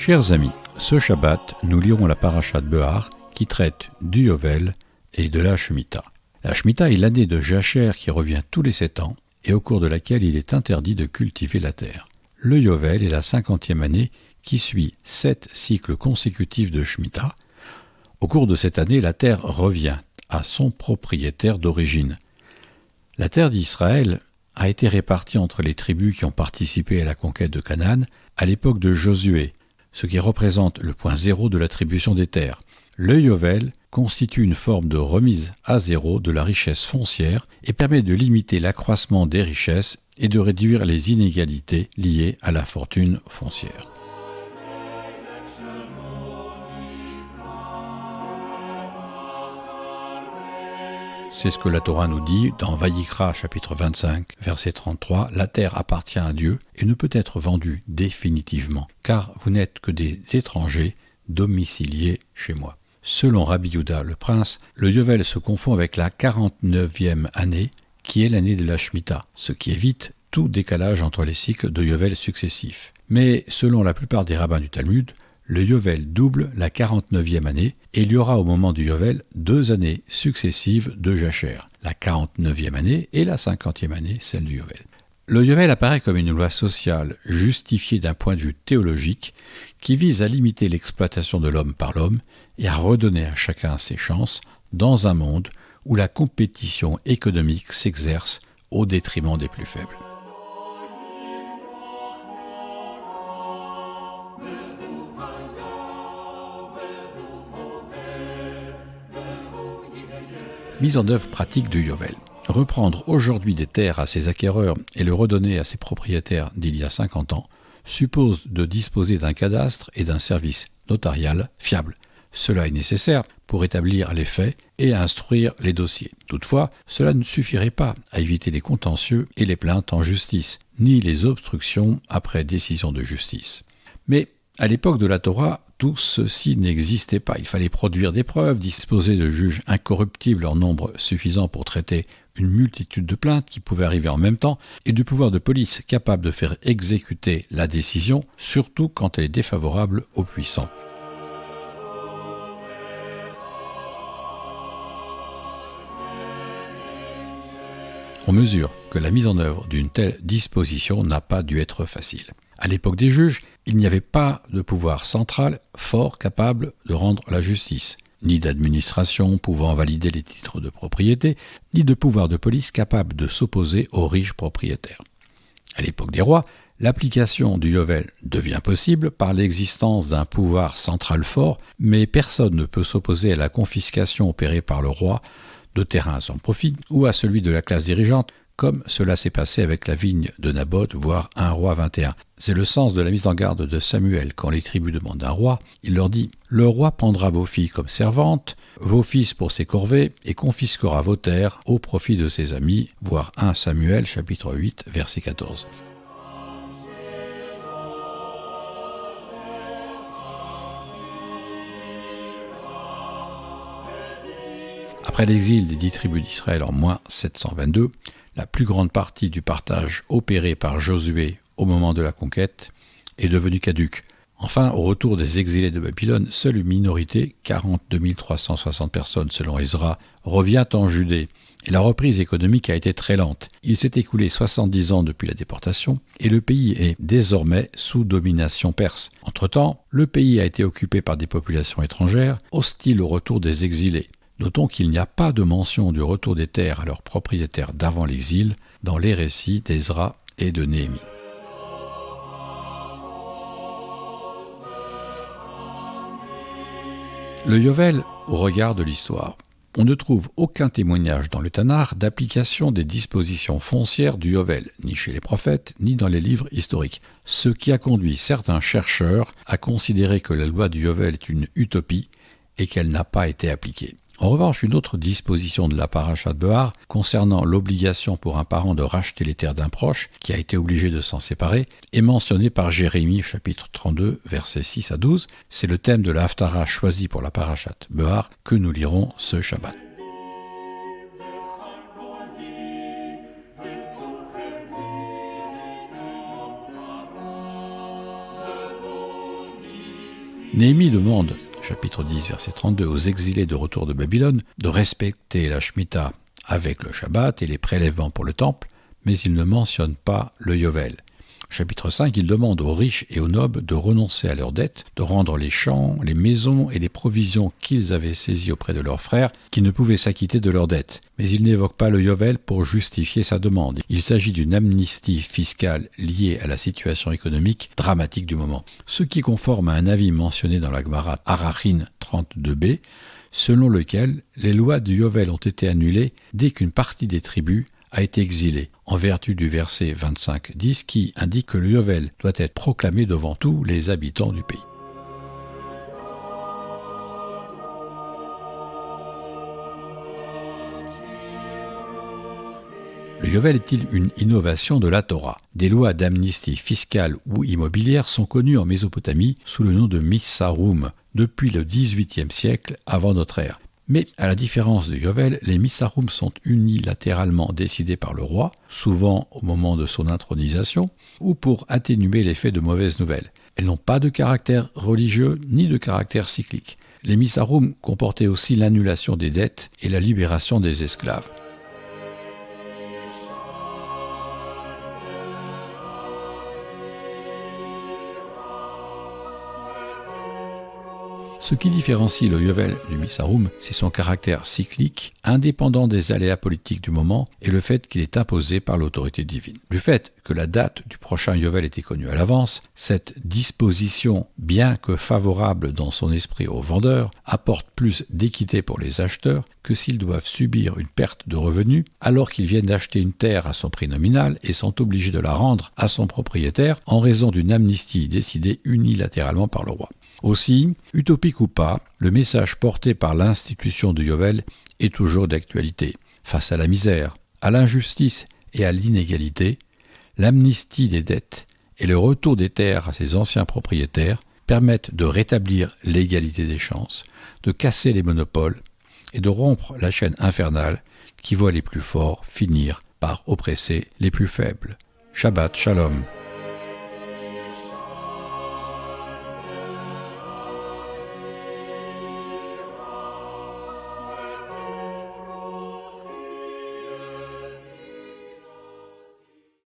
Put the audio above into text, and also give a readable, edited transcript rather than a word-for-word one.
Chers amis, ce Shabbat, nous lirons la parashat Behar qui traite du Yovel et de la Shemitah. La Shemitah est l'année de Jacher qui revient tous les 7 ans et au cours de laquelle il est interdit de cultiver la terre. Le Yovel est la 50e année qui suit 7 cycles consécutifs de Shemitah. Au cours de cette année, la terre revient à son propriétaire d'origine. La terre d'Israël a été répartie entre les tribus qui ont participé à la conquête de Canaan à l'époque de Josué, ce qui représente le point zéro de l'attribution des terres. Le Yovel constitue une forme de remise à zéro de la richesse foncière et permet de limiter l'accroissement des richesses et de réduire les inégalités liées à la fortune foncière. C'est ce que la Torah nous dit dans Vayikra chapitre 25, verset 33. La terre appartient à Dieu et ne peut être vendue définitivement, car vous n'êtes que des étrangers domiciliés chez moi. Selon Rabbi Yehuda le prince, le Yovel se confond avec la 49e année, qui est l'année de la Shemitah, ce qui évite tout décalage entre les cycles de Yovel successifs. Mais selon la plupart des rabbins du Talmud, le Yovel double la 49e année et il y aura au moment du Yovel 2 années successives de Jacher, la 49e année et la 50e année, celle du Yovel. Le Yovel apparaît comme une loi sociale justifiée d'un point de vue théologique qui vise à limiter l'exploitation de l'homme par l'homme et à redonner à chacun ses chances dans un monde où la compétition économique s'exerce au détriment des plus faibles. Mise en œuvre pratique du Yovel. Reprendre aujourd'hui des terres à ses acquéreurs et le redonner à ses propriétaires d'il y a 50 ans suppose de disposer d'un cadastre et d'un service notarial fiable. Cela est nécessaire pour établir les faits et instruire les dossiers. Toutefois, cela ne suffirait pas à éviter les contentieux et les plaintes en justice, ni les obstructions après décision de justice. Mais à l'époque de la Torah, tout ceci n'existait pas. Il fallait produire des preuves, disposer de juges incorruptibles en nombre suffisant pour traiter une multitude de plaintes qui pouvaient arriver en même temps, et du pouvoir de police capable de faire exécuter la décision, surtout quand elle est défavorable aux puissants. On mesure que la mise en œuvre d'une telle disposition n'a pas dû être facile. À l'époque des juges, il n'y avait pas de pouvoir central fort capable de rendre la justice, ni d'administration pouvant valider les titres de propriété, ni de pouvoir de police capable de s'opposer aux riches propriétaires. À l'époque des rois, l'application du Yovel devient possible par l'existence d'un pouvoir central fort, mais personne ne peut s'opposer à la confiscation opérée par le roi de terrains à son profit ou à celui de la classe dirigeante, comme cela s'est passé avec la vigne de Naboth, voire 1 Roi 21. C'est le sens de la mise en garde de Samuel quand les tribus demandent un roi. Il leur dit « Le roi prendra vos filles comme servantes, vos fils pour ses corvées, et confisquera vos terres au profit de ses amis », voire 1 Samuel chapitre 8, verset 14. Après l'exil des 10 tribus d'Israël en moins 722, la plus grande partie du partage opéré par Josué au moment de la conquête est devenue caduque. Enfin, au retour des exilés de Babylone, seule une minorité, 42 360 personnes selon Ezra, revient en Judée. Et la reprise économique a été très lente. Il s'est écoulé 70 ans depuis la déportation et le pays est désormais sous domination perse. Entre-temps, le pays a été occupé par des populations étrangères, hostiles au retour des exilés. Notons qu'il n'y a pas de mention du retour des terres à leurs propriétaires d'avant l'exil dans les récits d'Ezra et de Néhémie. Le Yovel au regard de l'histoire. On ne trouve aucun témoignage dans le Tanakh d'application des dispositions foncières du Yovel, ni chez les prophètes, ni dans les livres historiques, ce qui a conduit certains chercheurs à considérer que la loi du Yovel est une utopie et qu'elle n'a pas été appliquée. En revanche, une autre disposition de la parashat Behar concernant l'obligation pour un parent de racheter les terres d'un proche qui a été obligé de s'en séparer est mentionnée par Jérémie chapitre 32 versets 6 à 12. C'est le thème de la Haftara choisi pour la parashat Behar que nous lirons ce Shabbat. Néhémie demande, chapitre 10, verset 32, aux exilés de retour de Babylone de respecter la Shemitah avec le Shabbat et les prélèvements pour le temple, mais il ne mentionne pas le Yovel. Chapitre 5, il demande aux riches et aux nobles de renoncer à leurs dettes, de rendre les champs, les maisons et les provisions qu'ils avaient saisies auprès de leurs frères qui ne pouvaient s'acquitter de leurs dettes. Mais il n'évoque pas le Yovel pour justifier sa demande. Il s'agit d'une amnistie fiscale liée à la situation économique dramatique du moment. Ce qui conforme à un avis mentionné dans la Gemara Arachin 32b, selon lequel les lois du Yovel ont été annulées dès qu'une partie des tribus a été exilé, en vertu du verset 25-10 qui indique que le Yovel doit être proclamé devant tous les habitants du pays. Le Yovel est-il une innovation de la Torah? Des lois d'amnistie fiscale ou immobilière sont connues en Mésopotamie sous le nom de Missaroum depuis le XVIIIe siècle avant notre ère. Mais, à la différence de Yovel, les Missaroum sont unilatéralement décidés par le roi, souvent au moment de son intronisation, ou pour atténuer l'effet de mauvaises nouvelles. Elles n'ont pas de caractère religieux ni de caractère cyclique. Les Missaroum comportaient aussi l'annulation des dettes et la libération des esclaves. Ce qui différencie le Yovel du Missaroum, c'est son caractère cyclique, indépendant des aléas politiques du moment et le fait qu'il est imposé par l'autorité divine. Du fait que la date du prochain Yovel était connue à l'avance, cette disposition, bien que favorable dans son esprit aux vendeurs, apporte plus d'équité pour les acheteurs que s'ils doivent subir une perte de revenus alors qu'ils viennent d'acheter une terre à son prix nominal et sont obligés de la rendre à son propriétaire en raison d'une amnistie décidée unilatéralement par le roi. Aussi, utopique ou pas, le message porté par l'institution de Yovel est toujours d'actualité. Face à la misère, à l'injustice et à l'inégalité, l'amnistie des dettes et le retour des terres à ses anciens propriétaires permettent de rétablir l'égalité des chances, de casser les monopoles et de rompre la chaîne infernale qui voit les plus forts finir par oppresser les plus faibles. Shabbat Shalom.